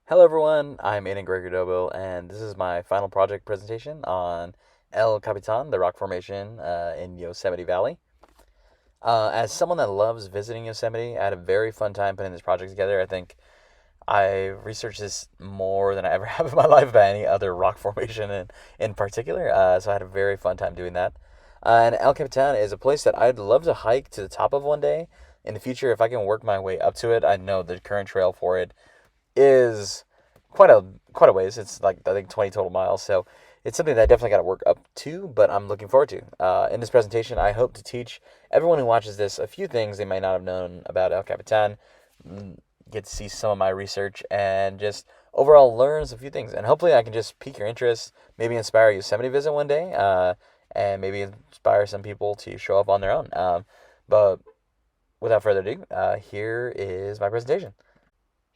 Hello everyone, I'm Aiden Gregory, and this is my final project presentation on El Capitan, the rock formation in Yosemite Valley. As someone that loves visiting Yosemite, I had a very fun time putting this project together. I think I researched this more than I ever have in my life by any other rock formation in particular, so I had a very fun time doing that. And El Capitan is a place that I'd love to hike to the top of one day. In the future, if I can work my way up to it, I know the current trail for it is quite a ways. It's like I think 20 total miles. So it's something that I definitely got to work up to, but I'm looking forward to. In this presentation, I hope to teach everyone who watches this a few things they might not have known about El Capitan, get to see some of my research, and just overall learn a few things. And hopefully, I can just pique your interest, maybe inspire a Yosemite visit one day, and maybe inspire some people to show up on their own. But without further ado, here is my presentation.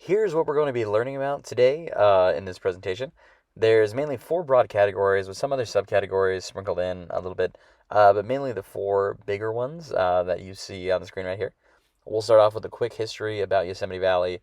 Here's what we're going to be learning about today in this presentation. There's mainly four broad categories with some other subcategories sprinkled in a little bit, but mainly the four bigger ones that you see on the screen right here. We'll start off with a quick history about Yosemite Valley,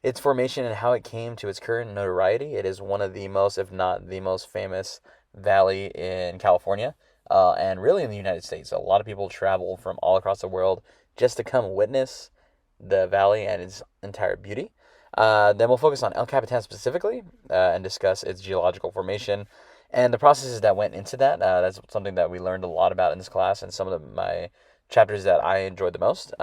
its formation, and how it came to its current notoriety. It is one of the most, if not the most famous valley in California, and really in the United States. A lot of people travel from all across the world just to come witness the valley and its entire beauty. Then we'll focus on El Capitan specifically and discuss its geological formation and the processes that went into that. That's something that we learned a lot about in this class and some of my chapters that I enjoyed the most.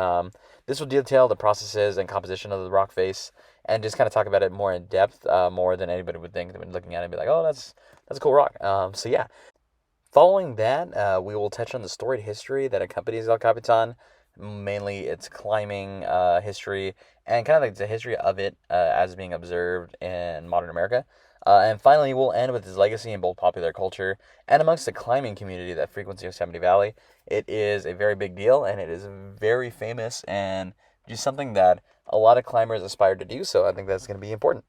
This will detail the processes and composition of the rock face and just kind of talk about it more in depth, more than anybody would think when looking at it and be like, oh, that's a cool rock. So yeah. Following that, we will touch on the storied history that accompanies El Capitan, mainly its climbing history and kind of like the history of it as being observed in modern America. And finally, we'll end with its legacy in both popular culture and amongst the climbing community that frequents Yosemite Valley. It is a very big deal and it is very famous and just something that a lot of climbers aspire to do, so I think that's going to be important.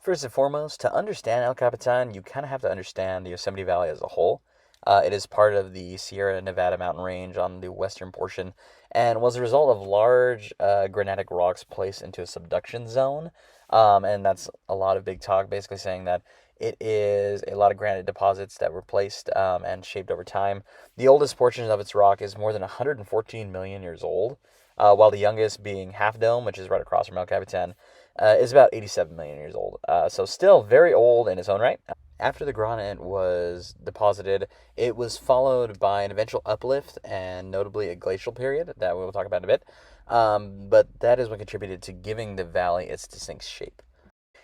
First and foremost, to understand El Capitan, you kind of have to understand the Yosemite Valley as a whole. It is part of the Sierra Nevada mountain range on the western portion and was a result of large granitic rocks placed into a subduction zone. And that's a lot of big talk, basically saying that it is a lot of granite deposits that were placed and shaped over time. The oldest portion of its rock is more than 114 million years old, while the youngest, being Half Dome, which is right across from El Capitan, is about 87 million years old. So still very old in its own right. After the granite was deposited, it was followed by an eventual uplift and notably a glacial period that we will talk about in a bit. But that is what contributed to giving the valley its distinct shape.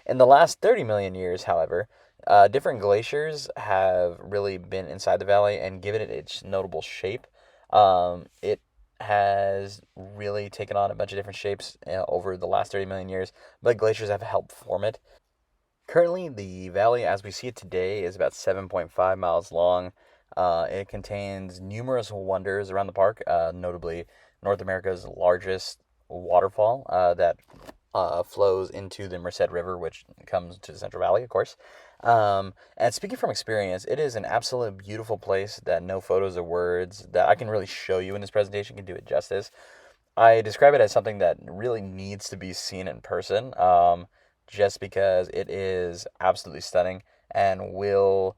In the last 30 million years, however, different glaciers have really been inside the valley and given it its notable shape. It has really taken on a bunch of different shapes over the last 30 million years, but glaciers have helped form it. Currently, the valley as we see it today is about 7.5 miles long. It contains numerous wonders around the park, notably North America's largest waterfall that flows into the Merced River, which comes to the Central Valley, of course. And speaking from experience, it is an absolute beautiful place that no photos or words that I can really show you in this presentation can do it justice. I describe it as something that really needs to be seen in person, just because it is absolutely stunning and will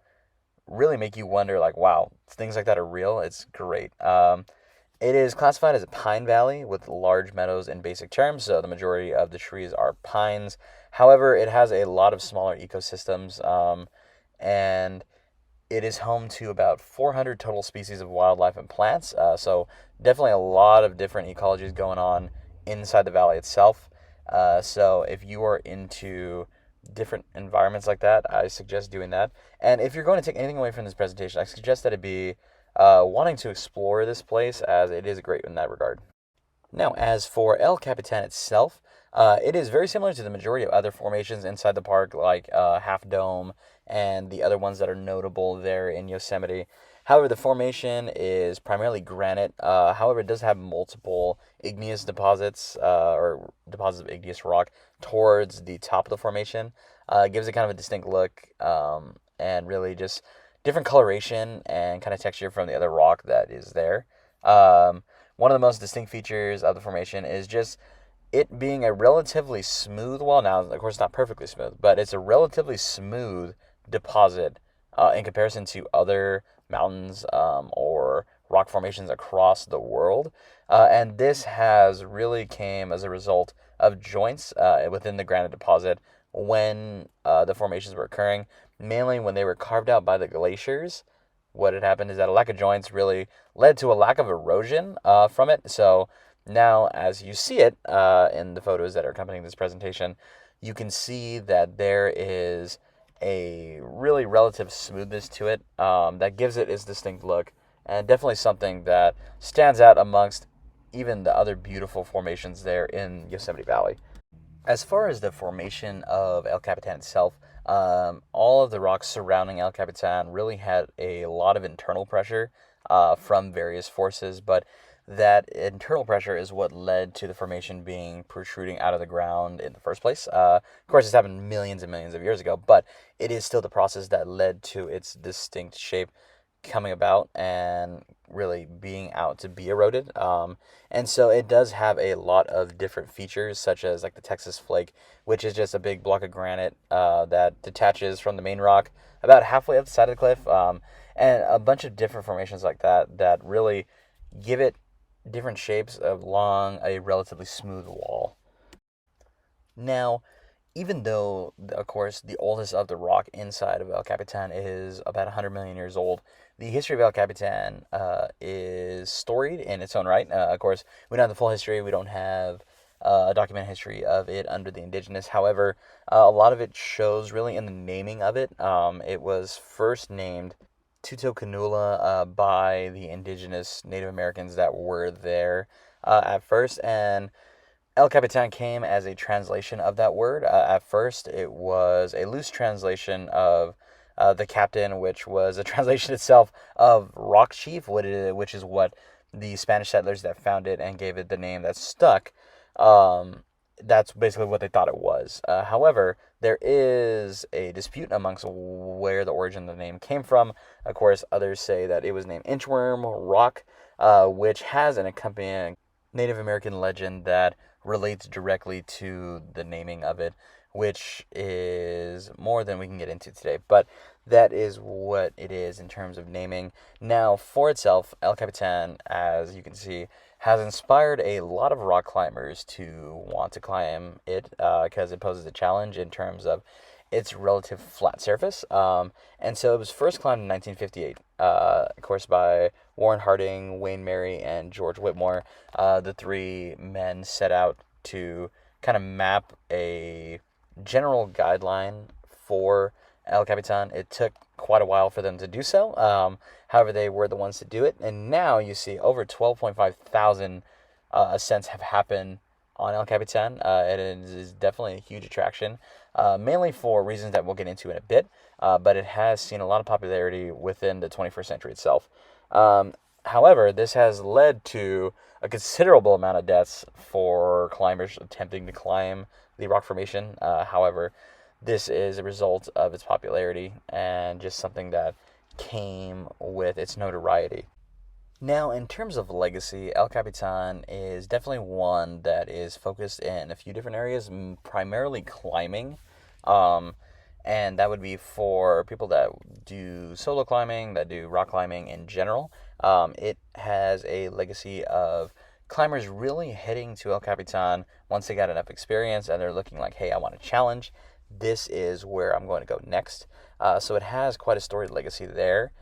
really make you wonder, like, wow, things like that are real. It's great. It is classified as a pine valley with large meadows in basic terms, so the majority of the trees are pines. However, it has a lot of smaller ecosystems, and it is home to about 400 total species of wildlife and plants. So definitely a lot of different ecologies going on inside the valley itself. So if you are into different environments like that, I suggest doing that. And if you're going to take anything away from this presentation, I suggest that it be wanting to explore this place, as it is great in that regard. Now, as for El Capitan itself, it is very similar to the majority of other formations inside the park, like Half Dome and the other ones that are notable there in Yosemite. However, the formation is primarily granite. However, it does have multiple igneous deposits or deposits of igneous rock towards the top of the formation. It gives it kind of a distinct look and really just different coloration and kind of texture from the other rock that is there. One of the most distinct features of the formation is just it being a relatively smooth wall. Now, of course, not perfectly smooth, but it's a relatively smooth deposit in comparison to other mountains or rock formations across the world. And this has really came as a result of joints within the granite deposit when the formations were occurring, mainly when they were carved out by the glaciers. What had happened is that a lack of joints really led to a lack of erosion from it. So now, as you see it in the photos that are accompanying this presentation, you can see that there is a really relative smoothness to it that gives it its distinct look, and definitely something that stands out amongst even the other beautiful formations there in Yosemite Valley. As far as the formation of El Capitan itself, all of the rocks surrounding El Capitan really had a lot of internal pressure from various forces, but that internal pressure is what led to the formation being protruding out of the ground in the first place. Of course, this happened millions and millions of years ago, but it is still the process that led to its distinct shape coming about and really being out to be eroded. And so it does have a lot of different features, such as like the Texas flake, which is just a big block of granite that detaches from the main rock about halfway up the side of the cliff, and a bunch of different formations like that that really give it different shapes along a relatively smooth wall. Now, even though, of course, the oldest of the rock inside of El Capitan is about 100 million years old, the history of El Capitan is storied in its own right. Of course, we don't have the full history. We don't have a documented history of it under the indigenous. However, a lot of it shows really in the naming of it. It was first named Tutocanula by the indigenous Native Americans that were there at first, and El Capitan came as a translation of that word. At first, it was a loose translation of the captain, which was a translation itself of rock chief, which is what the Spanish settlers that found it and gave it the name that stuck. Um, that's basically what they thought it was. However, there is a dispute amongst where the origin of the name came from. Of course, others say that it was named Inchworm Rock, which has an accompanying Native American legend that relates directly to the naming of it, which is more than we can get into today. But that is what it is in terms of naming. Now, for itself, El Capitan, as you can see, has inspired a lot of rock climbers to want to climb it because it poses a challenge in terms of its relative flat surface. And so it was first climbed in 1958, of course, by Warren Harding, Wayne Mary, and George Whitmore. The three men set out to kind of map a general guideline for El Capitan. It took quite a while for them to do so. However, they were the ones to do it. And now you see over 12.5 thousand ascents have happened on El Capitan. It is definitely a huge attraction, mainly for reasons that we'll get into in a bit, but it has seen a lot of popularity within the 21st century itself. However, this has led to a considerable amount of deaths for climbers attempting to climb the rock formation. However, this is a result of its popularity and just something that came with its notoriety. Now, in terms of legacy, El Capitan is definitely one that is focused in a few different areas, primarily climbing. Um, and that would be for people that do solo climbing, that do rock climbing in general. It has a legacy of climbers really heading to El Capitan once they got enough experience and they're looking like, hey, I want a challenge. This is where I'm going to go next. So it has quite a storied legacy there.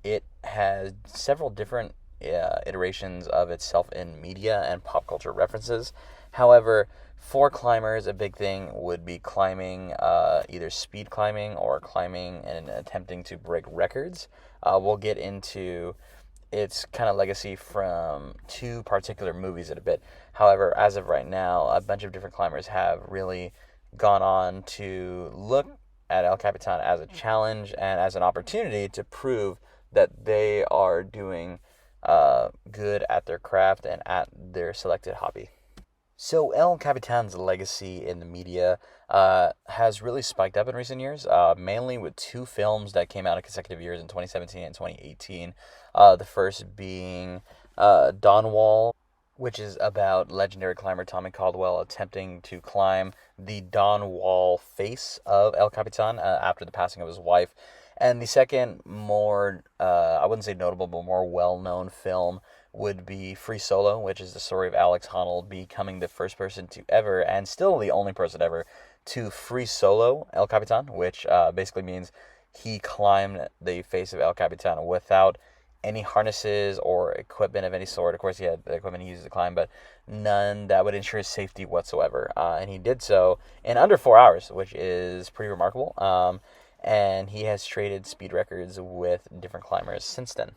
It has several different iterations of itself in media and pop culture references. However, for climbers, a big thing would be climbing, either speed climbing or climbing and attempting to break records. We'll get into its kind of legacy from two particular movies in a bit. However, as of right now, a bunch of different climbers have really gone on to look at El Capitan as a challenge and as an opportunity to prove that they are doing good at their craft and at their selected hobby. So El Capitan's legacy in the media has really spiked up in recent years, mainly with two films that came out in consecutive years in 2017 and 2018. The first being Dawn Wall. which is about legendary climber Tommy Caldwell attempting to climb the Dawn Wall face of El Capitan after the passing of his wife. And the second, more, I wouldn't say notable, but more well known film would be Free Solo, which is the story of Alex Honnold becoming the first person to ever, and still the only person ever, to free solo El Capitan, which basically means he climbed the face of El Capitan without any harnesses or equipment of any sort. Of course, he had the equipment he used to climb, but none that would ensure his safety whatsoever. And he did so in under 4 hours, which is pretty remarkable. And he has traded speed records with different climbers since then.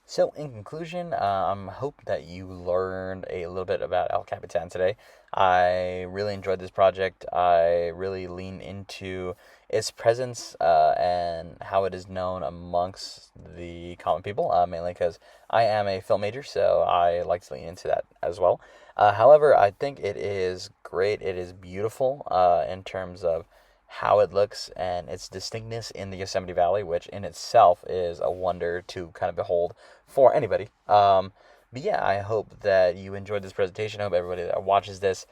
So, in conclusion, I hope that you learned a little bit about El Capitan today. I really enjoyed this project. I really leaned into its presence and how it is known amongst the common people, mainly because I am a film major, so I like to lean into that as well. However, I think it is great. It is beautiful in terms of how it looks and its distinctnness in the Yosemite Valley, which in itself is a wonder to kind of behold for anybody. But yeah, I hope that you enjoyed this presentation. I hope everybody that watches this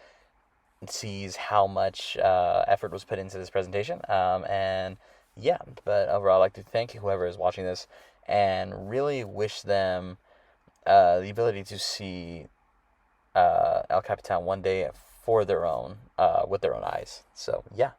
sees how much effort was put into this presentation. And yeah, but overall, I'd like to thank whoever is watching this and really wish them the ability to see El Capitan one day for their own, with their own eyes. So yeah.